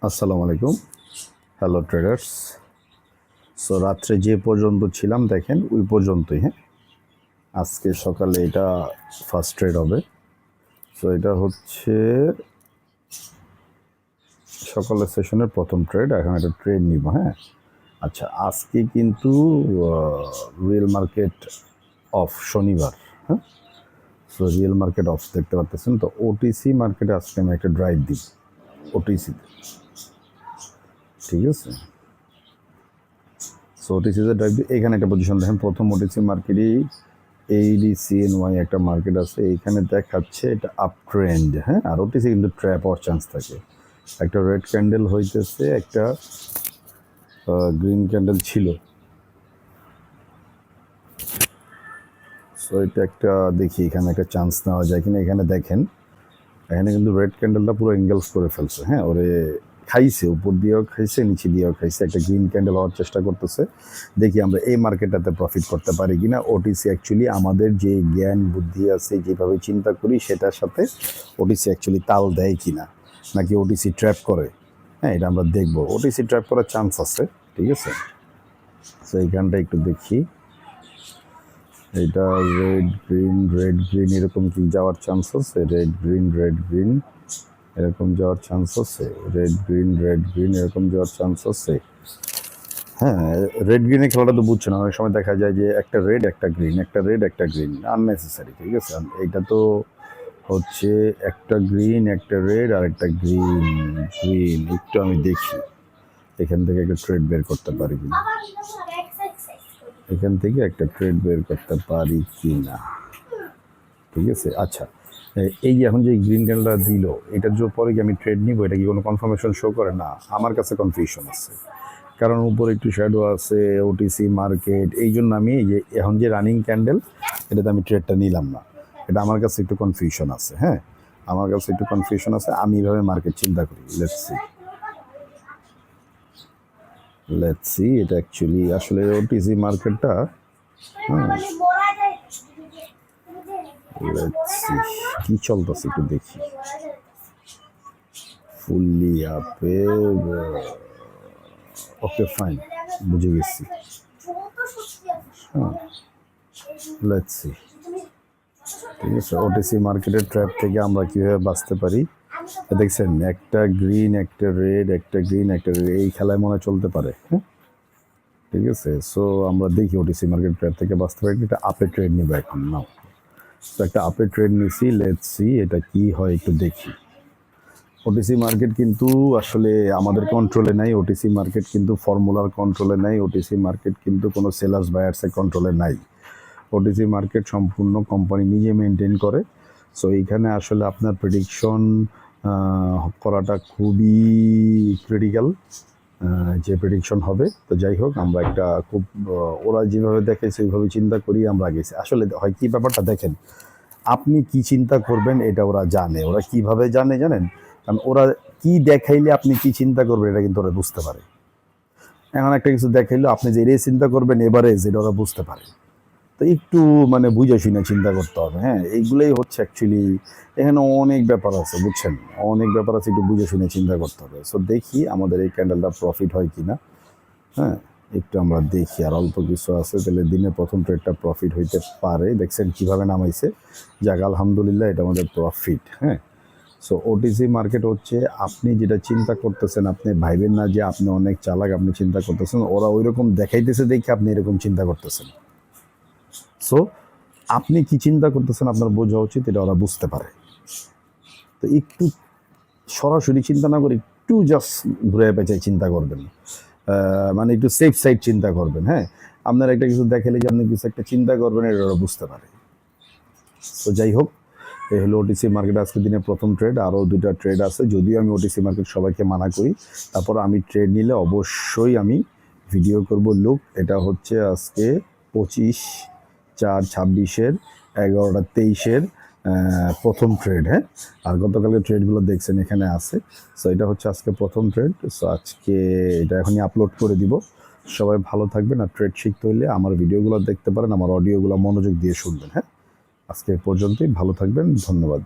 আসসালামু আলাইকুম। Hello traders. So রাত্রে যে পর্যন্ত ছিলাম দেখেন ওই পর্যন্তই। হ্যাঁ, আজকে সকালে এটা ফার্স্ট ট্রেড হবে। সো এটা হচ্ছে সকালের সেশনের প্রথম ট্রেড। এখন একটা ট্রেড নিব। হ্যাঁ, আচ্ছা, আজকে কিন্তু রিয়েল মার্কেট অফ, শনিবার। হ্যাঁ, সো রিয়েল মার্কেট অফ দেখতে পাচ্ছেন। তো ওটিসি মার্কেটে আজকে আমি একটা ড্রাইভ দিই ওটিসিতে, ঠিক আছে। সো ওটিসিতে ড্রাইভ দিই। এখানে একটা পজিশন দেখেন, প্রথম ওটিসি মার্কেটই ADCNY একটা মার্কেট আছে, এইখানে দেখাচ্ছে এটা আপ ট্রেন্ড। হ্যাঁ, আর ওটিসি কিন্তু ট্র্যাপ হওয়ার চান্স থাকে। একটা রেড ক্যান্ডেল হইতেছে, একটা গ্রিন ক্যান্ডেল ছিল। সো এটা একটা দেখি এখানে একটা চান্স নেওয়া যায় কিনা। এখানে দেখেন, এখানে কিন্তু রেড ক্যান্ডেলটা পুরো এঙ্গেলস করে ফেলছে। হ্যাঁ, ওরে খাইছে, উপর দিয়েও খাইছে, নিচে দিয়েও খাইছে। একটা গ্রিন ক্যান্ডেল হওয়ার চেষ্টা করতেছে। দেখি আমরা এই মার্কেটটাতে প্রফিট করতে পারি কিনা। ওটিসি অ্যাকচুয়ালি আমাদের যে জ্ঞান বুদ্ধি আছে, যেভাবে চিন্তা করি, সেটার সাথে ওটিসি অ্যাকচুয়ালি তাল দেয় কিনা, নাকি ওটিসি ট্র্যাপ করে। হ্যাঁ, এটা আমরা দেখবো। ওটিসি ট্র্যাপ করার চান্স আছে, ঠিক আছে। তো এইখানটা একটু দেখি, এটা রেড গ্রিন এরকম কি যাওয়ার চান্স আছে। রেড গ্রিন এরকম যাওয়ার চান্স আছে। রেড গ্রিন এরকম যাওয়ার চান্স আছে। হ্যাঁ, রেড গ্রিনের খেলাটা তো বুঝছো না। অনেক সময় দেখা যায় যে একটা রেড একটা গ্রিন, একটা রেড একটা গ্রিন, আননেসেসারি, ঠিক আছে। এইটা তো হচ্ছে একটা গ্রিন একটা রেড আর একটা গ্রিন একটু আমি দেখি এখান থেকে একটা ট্রেড বের করতে পারি কিনা। এখান থেকে একটা ট্রেড বের করতে পারি কিনা, ঠিক আছে। আচ্ছা, এই যে এখন যে গ্রিন ক্যান্ডেলটা দিল, এটার পরে কি আমি ট্রেড নিব, এটা কি কোনো কনফার্মেশন শো করে না? আমার কাছে কনফিউশন আছে, কারণ উপরে একটু শ্যাডো আছে, ওটিসি মার্কেট। এই জন্য আমি এই যে এখন যে রানিং ক্যান্ডেল, এটাতে আমি ট্রেডটা নিলাম না। এটা আমার কাছে একটু কনফিউশন আছে। হ্যাঁ, আমার কাছে একটু কনফিউশন আছে। আমি এইভাবে মার্কেট চিন্তা করি। লেটস সি এটা অ্যাকচুয়ালি আসলে ওটিসি মার্কেটটা। হ্যাঁ, লেটস সি কি চলতেছে একটু দেখি। ফুললি আপে, ওকে ফাইন, বুঝে গেছি। হ্যাঁ, লেটস সি, ঠিক আছে। ওটিসি মার্কেটের ট্র্যাপ থেকে আমরা কীভাবে বাঁচতে পারি। দেখছেন, একটা গ্রিন একটা রেড, একটা গ্রিন একটা রেড, এই খেলায় মনে চলতে পারে। হ্যাঁ, ঠিক আছে। সো আমরা দেখি ওটিসি মার্কেট ট্র্যাপ থেকে বাঁচতে পারি। একটা আপে ট্রেড নিব এখন নাও। তো একটা আপে ট্রেড নিছি, লেটস সি এটা কি হয় একটু দেখি। ওটিসি মার্কেট কিন্তু আসলে আমাদের কন্ট্রোলে নাই। ওটিসি মার্কেট কিন্তু ফর্মুলার কন্ট্রোলে নাই। ওটিসি মার্কেট কিন্তু কোনো সেলার্স বায়ার্সের কন্ট্রোলে নাই। ওটিসি মার্কেট সম্পূর্ণ কোম্পানি নিজে মেনটেন করে। সো এইখানে আসলে আপনার প্রেডিকশন করাটা খুবই ক্রিটিক্যাল, যে প্রেডিকশন হবে। তো যাই হোক, আমরা একটা খুব ওরা যেভাবে দেখে সেইভাবে চিন্তা করি আমরা গেছি। আসলে হয় কি ব্যাপারটা দেখেন, আপনি কি চিন্তা করবেন এটা ওরা জানে। ওরা কিভাবে জানে জানেন? কারণ ওরা কি দেখাইলে আপনি কি চিন্তা করবেন এটা কিন্তু ওরা বুঝতে পারে। এমন একটা কিছু দেখাইলো আপনি যে এটাই চিন্তা করবেন এবারে, যেটা ওরা বুঝতে পারে। তো একটু মানে বুঝে শুনে চিন্তা করতে হবে। হ্যাঁ, এইগুলোই হচ্ছে অ্যাকচুয়ালি, এখানে অনেক ব্যাপার আছে, বুঝছেন, অনেক ব্যাপার আছে, একটু বুঝে শুনে চিন্তা করতে হবে। সো দেখি আমাদের এই ক্যান্ডেলটা প্রফিট হয় কিনা। হ্যাঁ, একটু আমরা দেখি, আর অল্প কিছু আছে, তাহলে দিনের প্রথম ট্রেডটা প্রফিট হইতে পারে। দেখছেন কিভাবে নামাইছে, যাক আলহামদুলিল্লাহ, এটা আমাদের প্রফিট। হ্যাঁ, সো ওটিসি মার্কেট হচ্ছে, আপনি যেটা চিন্তা করতেছেন, আপনি ভাইবেন না যে আপনি অনেক চালাক, আপনি চিন্তা করতেছেন, ওরা ওই রকম দেখাইতেছে দেখে আপনি এরকম চিন্তা করতেছেন। সো আপনি কি চিন্তা করতেছেন আপনার বোঝা উচিত, এটা ওরা বুঝতে পারে। তো একটু সরাসরি চিন্তা না করে একটু জাস্ট ঘুরে পেঁচায় চিন্তা করবেন, মানে একটু সেফ সাইড চিন্তা করবেন। হ্যাঁ, আপনার একটা কিছু দেখালে যে আপনি কিছু একটা চিন্তা করবেন, এটা ওরা বুঝতে পারে। তো যাই হোক, এই হলো ওটিসি মার্কেট আজকের দিনে প্রথম ট্রেড। আরও দুইটা ট্রেড আছে, যদিও আমি ওটিসি মার্কেট সবাইকে মানা করি, তারপর আমি ট্রেড নিলে অবশ্যই আমি ভিডিও করব। লুক, এটা হচ্ছে আজকে 25/4/26-এর 11টা 23-এর প্রথম ট্রেড। হ্যাঁ, আর গতকালের ট্রেডগুলো দেখছেন এখানে আছে। সো এটা হচ্ছে আজকে প্রথম ট্রেড। সো আজকে এটা এখনই আপলোড করে দিব। সবাই ভালো থাকবেন, আর ট্রেড শিখতে হলে আমার ভিডিওগুলো দেখতে পারেন, আমার অডিওগুলো মনোযোগ দিয়ে শুনবেন। হ্যাঁ, আজকে পর্যন্তই, ভালো থাকবেন, ধন্যবাদ।